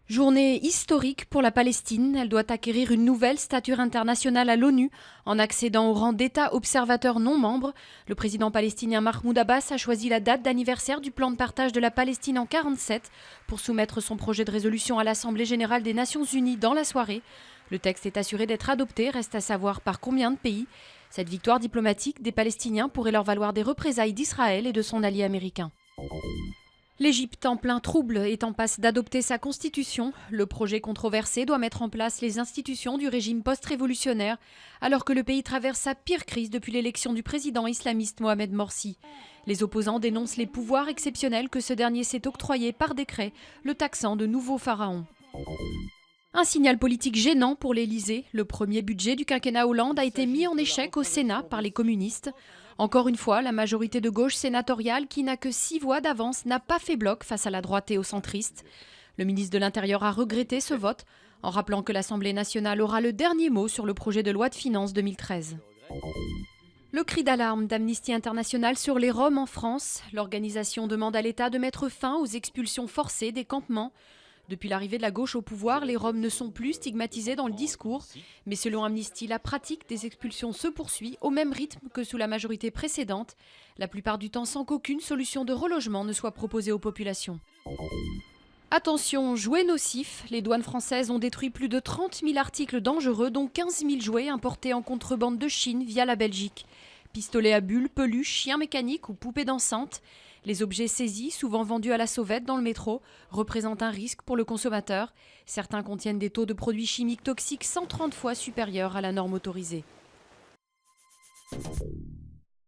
Journée historique pour la Palestine. Elle doit acquérir une nouvelle stature internationale à l'ONU en accédant au rang d'État observateur non membre. Le président palestinien Mahmoud Abbas a choisi la date d'anniversaire du plan de partage de la Palestine en 1947 pour soumettre son projet de résolution à l'Assemblée générale des Nations unies dans la soirée. Le texte est assuré d'être adopté, reste à savoir par combien de pays. Cette victoire diplomatique des Palestiniens pourrait leur valoir des représailles d'Israël et de son allié américain. L'Égypte, en plein trouble, est en passe d'adopter sa constitution. Le projet controversé doit mettre en place les institutions du régime post-révolutionnaire, alors que le pays traverse sa pire crise depuis l'élection du président islamiste Mohamed Morsi. Les opposants dénoncent les pouvoirs exceptionnels que ce dernier s'est octroyés par décret, le taxant de nouveau pharaon. Un signal politique gênant pour l'Élysée. Le premier budget du quinquennat Hollande a été mis en échec au Sénat par les communistes. Encore une fois, la majorité de gauche sénatoriale, qui n'a que 6 voix d'avance, n'a pas fait bloc face à la droite et aux centristes. Le ministre de l'Intérieur a regretté ce vote, en rappelant que l'Assemblée nationale aura le dernier mot sur le projet de loi de finances 2013. Le cri d'alarme d'Amnesty International sur les Roms en France. L'organisation demande à l'État de mettre fin aux expulsions forcées des campements. Depuis l'arrivée de la gauche au pouvoir, les Roms ne sont plus stigmatisés dans le discours. Mais selon Amnesty, la pratique des expulsions se poursuit au même rythme que sous la majorité précédente, la plupart du temps sans qu'aucune solution de relogement ne soit proposée aux populations. Attention, jouets nocifs. Les douanes françaises ont détruit plus de 30 000 articles dangereux, dont 15 000 jouets importés en contrebande de Chine via la Belgique. Pistolets à bulles, peluches, chiens mécaniques ou poupées danssantes. Les objets saisis, souvent vendus à la sauvette dans le métro, représentent un risque pour le consommateur. Certains contiennent des taux de produits chimiques toxiques 130 fois supérieurs à la norme autorisée.